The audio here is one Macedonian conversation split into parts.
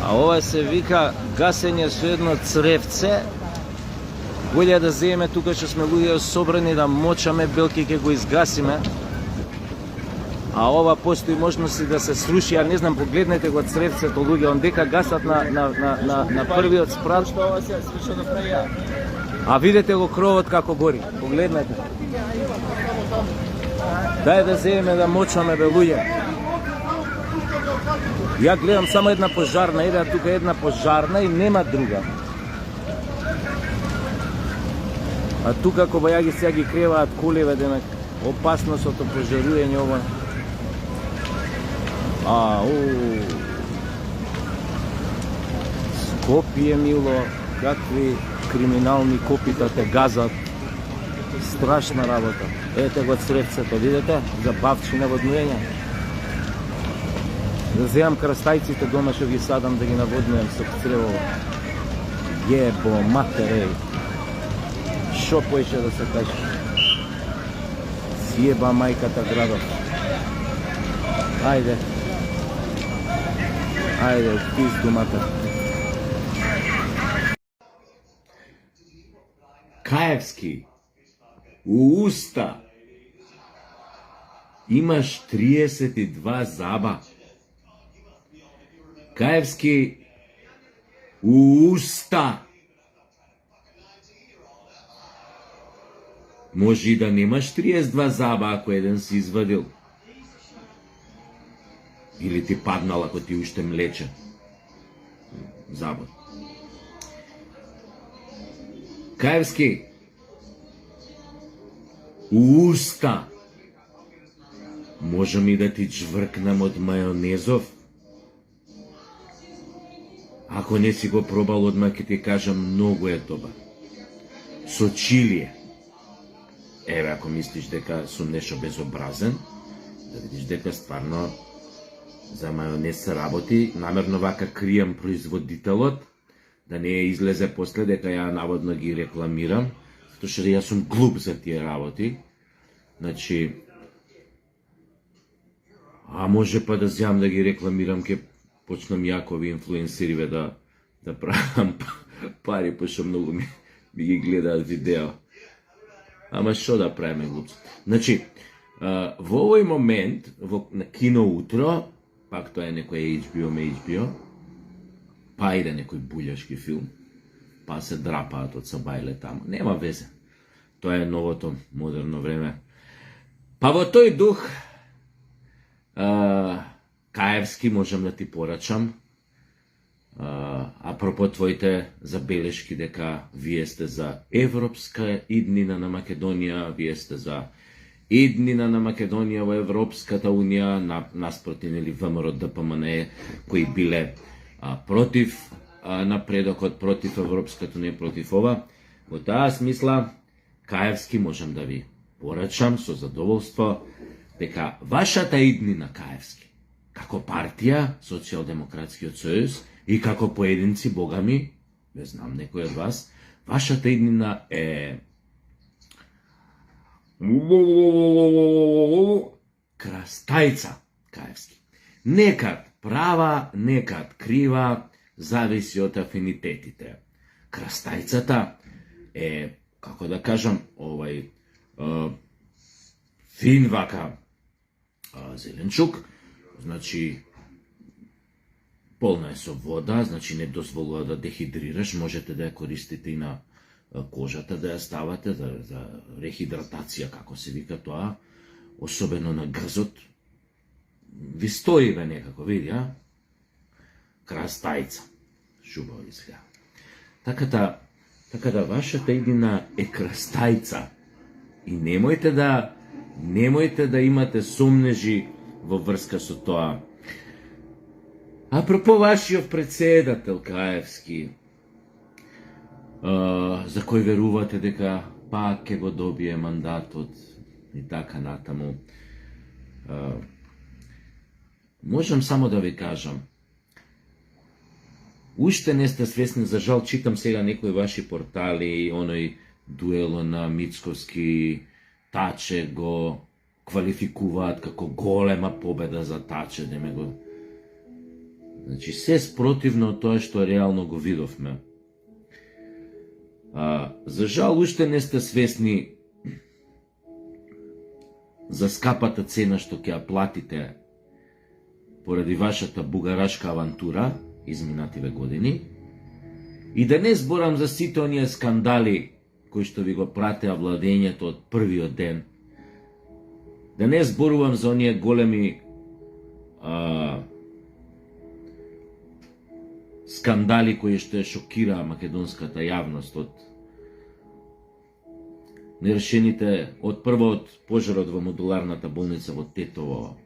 А ова се вика гасење со едно цревце. Болje да земеме тука што сме луѓе собрани да мочаме, белки ќе го изгасиме. А ова постои можност и да се сруши, ја не знам, погледнете го цревцето луѓе, он дека гасат на првиот спрат. А видете го кровот како гори, погледнете. Дај да земеме да мочаме, бе луѓе. Ја гледам само една пожарна, еде тука една пожарна и нема друга. А тука кобајаги сега ги креваат колеве, демек опасност од пожаруење ова. Скопје, мило, какви криминални копита те газат. Страшна работа. Ете го цревцето, видите? За бавчи наводнување. Да земам крастајците дома што ги садам да ги наводнувам со цревово. Јебо матереј. Шо поише да се каже? Сјеба мајката градот. Ајде. Ајде, пизду матер. Каевски, у уста имаш 32 заба. Каевски, у уста може и да немаш 32 заба ако еден си извадил. Или ти паднал ако ти уште млече. Забот. Каевски, у уста можам и да ти чвркнам од мајонезов. Ако не си го пробал одма, ќе ти кажам, многу е добар. Со чилие. Еве, ако мислиш дека сум нешто безобразен, да видиш дека стварно за мајонез се работи, намерно вака кријам производителот, да не излезе после дека ја наводно ги рекламирам, затоа што јас сум глуп за тие работи. Значи, а може па да зјам да ги рекламирам, ке почнам јакови инфлуенсериве да правам пари, пошто многу ми ги гледаат видео. Ама што да правиме, глупци? Значи, во овој момент, на Кино утро, пак тоа е некој HBO, па иде некој булјашки филм, па се драпаат од сабајле таму. Нема везе. Тоа е новото модерно време. Па во тој дух, Каевски можам да ти порачам, апропо твоите забелешки дека вие сте за европска иднина на Македонија, вие сте за иднина на Македонија во Европската унија, наспроти нели ВМРО ДПМН кои биле против напредокот, против Европската унија, против ова. Во таа смисла, Каевски можам да ви порачам со задоволство дека вашата иднина, Каевски, како партија, Социјалдемократскиот сојуз, и како поединци, богами, не знам некој од вас, вашата иднина е крастајца, Каевски. Некад права, некад крива, зависи од афинитетите. Крастајцата е, како да кажам, фин вака зеленчук, значи полна е со вода, значи не дозволува да дехидрираш, можете да ја користите и на кожата, да ја ставате за рехидратација, како се вика тоа, особено на грзот. Ви стои бе некако, види, а? Крастајца. Шубаво изгледа. Така да вашата иднина е крастајца. И немојте да имате сомнежи во врска со тоа. Апропо вашиот председател Каевски, за кој верувате дека пак ќе го добие мандатот и така натаму, можам само да ви кажам, уште не сте свесни, за жал читам сега некои ваши портали, оној дуело на Мицковски, Таче го квалификуваат како голема победа за Таче, Значи, се спротивно од тоа што реално го видовме. За жал, уште не сте свесни за скапата цена што ќе ја платите поради вашата бугарашка авантура изминативе години. И да не зборам за сите оние скандали кои што ви го пратеа владењето од првиот ден. Да не зборувам за оние големи скандали кои што ја шокираа македонската јавност од нерешените од прво од пожарот во модуларната болница во Тетово,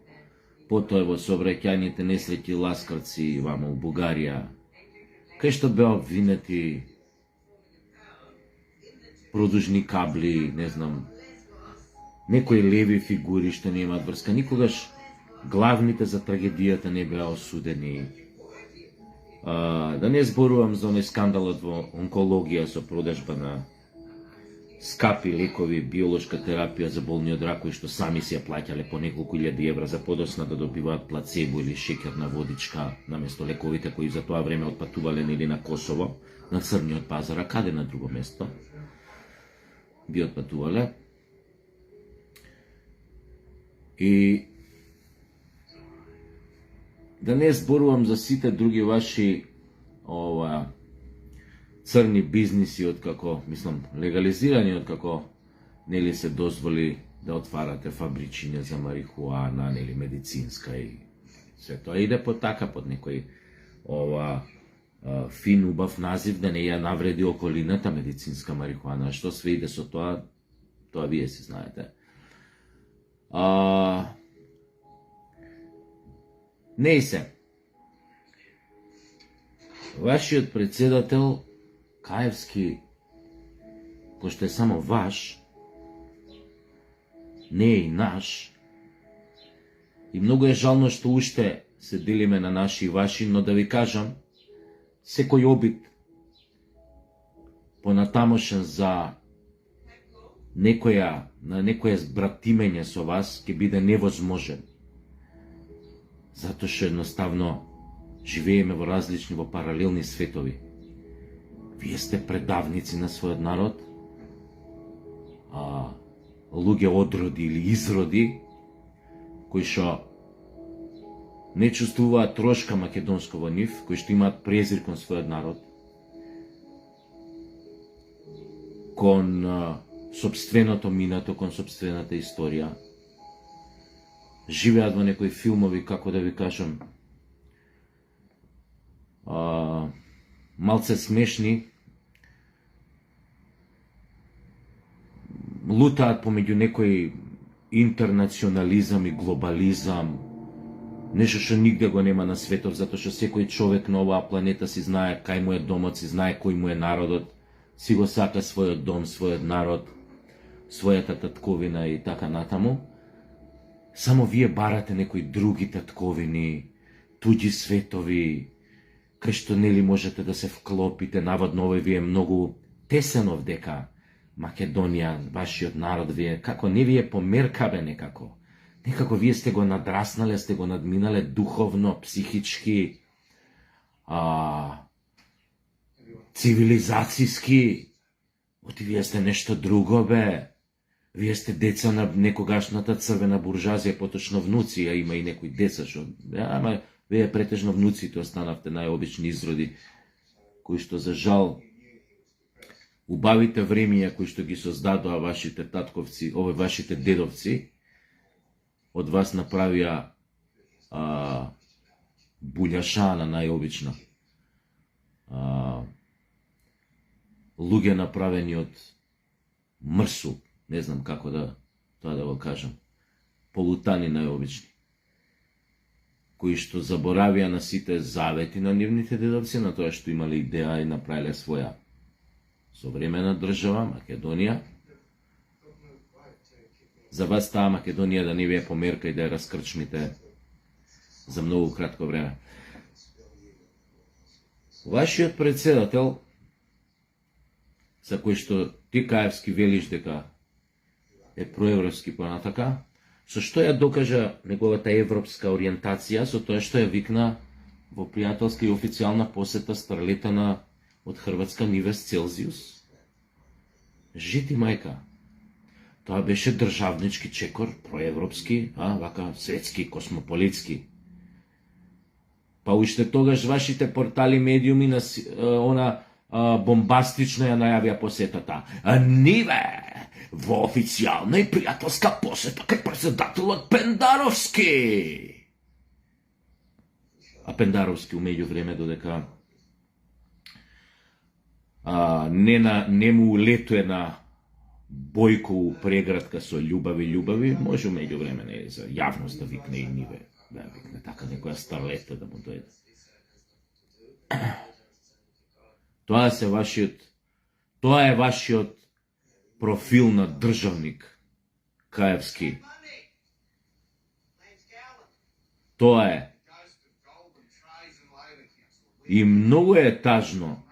потоа во сообраќајните несреќи ласкарци вамо у Бугарија, кај што беа обвинети продужни кабли, не знам, некои леви фигури што немаат врска. Никогаш главните за трагедијата не беа осудени. Да не зборувам за оној скандалот во онкологија со продажба на скапи лекови, биолошка терапија за болни од рак, кои што сами си ја плаќале по неколку илјади евра за подосна да добиваат плацебо или шеќерна водичка наместо лековите кои за тоа време отпатувале или на Косово, на црниот пазар, а каде на друго место би отпатувале. И да не зборувам за сите други ваши црни бизниси, откако, мислам, легализирани, откако нели се дозволи да отварате фабричиња за марихуана, нели медицинска и се тоа иде по така, под некој фин, убав назив, да не ја навреди околината медицинска марихуана. Што све иде со тоа, тоа вие си знаете. Не и се. Вашиот председател Каевски, пошто е само ваш, не е и наш, и многу е жално што уште се делиме на наши и ваши, но да ви кажам, секој обид понатамошен за некоја братимење со вас ќе биде невозможен. Затоа што едноставно живееме во различни, во паралелни светови. Вие сте предавници на својот народ, луѓе одроди или изроди, кои што не чувствуваат трошка македонско во нив, кои што имаат презир кон својот народ, кон собственото минато, кон собствената историја. Живеат во некои филмови, како да ви кажам, малце смешни, лутаат помеѓу некој интернационализам и глобализам, нешто што нигде го нема на светов, затоа што секој човек на оваа планета си знае кај му е домот, си знае кој му е народот, си го сака својот дом, својот народ, својата татковина и така натаму. Само вие барате некои други татковини, туѓи светови, кај што нели можете да се вклопите, наводно овој ви е многу тесен овдека. Македонија, вашиот народ ви е, како не ви е померкабе некако. Некако вие сте го надраснале, сте го надминале духовно, психички, цивилизацијски. Оти вие сте нешто друго, бе. Вие сте деца на некогашната црвена буржазија, поточно внуци, а има и некои деца што, ама вие претежно внуците останавте најобични изроди, кои што за жал убавите времења кои што ги создадоа вашите татковци, вашите дедовци, од вас направија буљашана најобична. Луѓе направени од мрсу, не знам како тоа да го кажам, полутани најобични, кои што заборавија на сите завети на нивните дедовци, на тоа што имале идеја и направиле своја современа држава, Македонија. За вас таа Македонија да не ви е померка и да ја раскрчмите за многу кратко време. Вашиот председател, за кој што ти Каевски велиш дека е проевропски понатака, со што ја докажа неговата европска ориентација, со тоа што ја викна во пријателска и официјална посета старлетана од Хрватска Нивес Целзиус. Жити мајка. Тоа беше државнички чекор, проевропски, вака светски, космополитски. Па уште тогаш вашите портали, медиуми на она бомбастично ја најавија посетата. Ниве во официјална и пријателска посета кај председателот Пендаровски. А Пендаровски умеѓу време додека не му улетуе на Бојко преградка со љубави, може умеѓу време не за јавност да викне и Ниве, да викне така некоја старлета да му дојде. Тоа е вашиот профил на државник Каевски. Тоа е. И многу е тажно.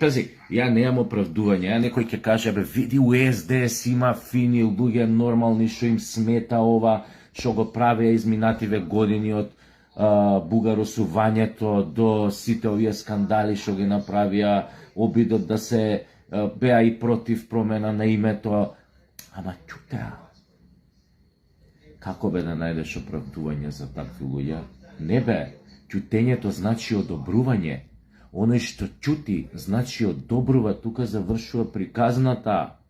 Пази, ја неам оправдување, некој ќе каже, види у СДС има фини луѓе нормални, што им смета ова, што го правеа изминативе години од бугаросувањето до сите овие скандали што ги направија, обидот да се беа и против промена на името. Ама чутеа. Како бе да најдеш оправдување за такви луѓе? Не бе, чутењето значи одобрување. Оној што чути, значи одобрува, тука завршува приказната.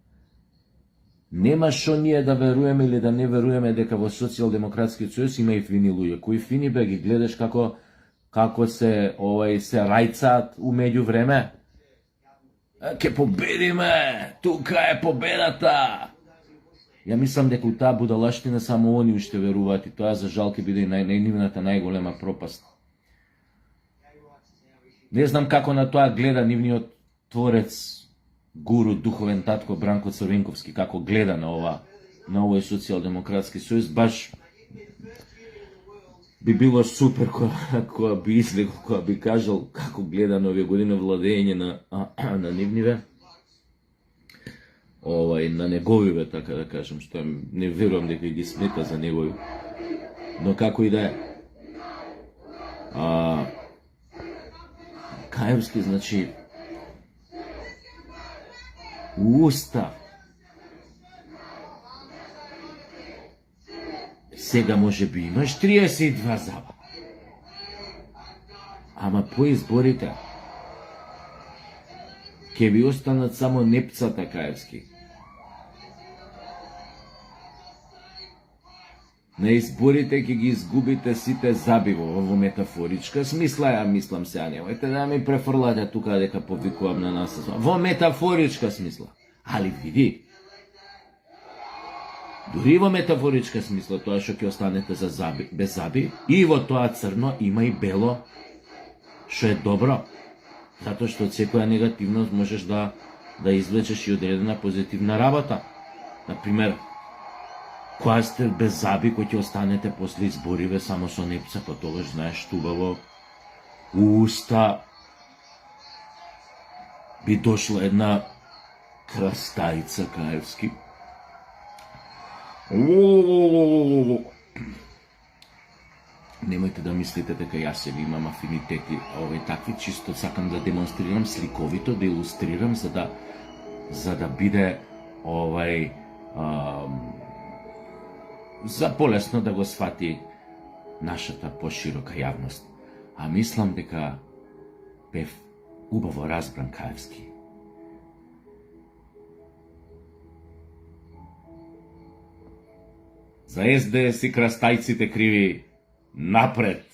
Нема шо ние да веруваме или да не веруваме дека во Социјалдемократски сојуз има и фини луѓе. Кои фини бе, ги гледаш како се рајцаат умеѓу време? Ке победиме, тука е победата. Ја мислам дека у таа будалаштина само они уште веруваат и тоа за жал ке биде нивната најголема пропаст. Не знам како на тоа гледа нивниот творец, гуру, духовен татко Бранко Црвенковски, како гледа на овој Социјалдемократски сојуз. Баш би било супер кога би излегол, кога би кажал како гледа на овие години владење на нивниве, на неговиве, така да кажем, што не верувам дека ги смета за негови. Но како и да е. Каевски, значи, уста. Сега може би имаш 32 заба. Ама по изборите ке ви останат само непцата, Каевски. На изборите ќе ги изгубите сите заби во метафоричка смисла, ја мислам сега, немојте да ми префрлате тука дека повикувам на нас. Во метафоричка смисла. Али види, дури во метафоричка смисла, тоа што ќе останете за заби, без заби, и во тоа црно има и бело, што е добро. Затоа што од секоја негативност можеш да извлечеш и одредена позитивна работа. Например, кога сте без заби, кој ќе останете после избориве само со непца, па тогаш знаеш убаво уста би дошла една крастајца, Каевски. Немојте да мислите дека јас се имам афинитети такви, чисто сакам да демонстрирам сликовито, да илустрирам, за да биде за полесно да го свати нашата поширока јавност. А мислам дека бев убаво разбран, Каевски. За СДС и крастајците криви, напред!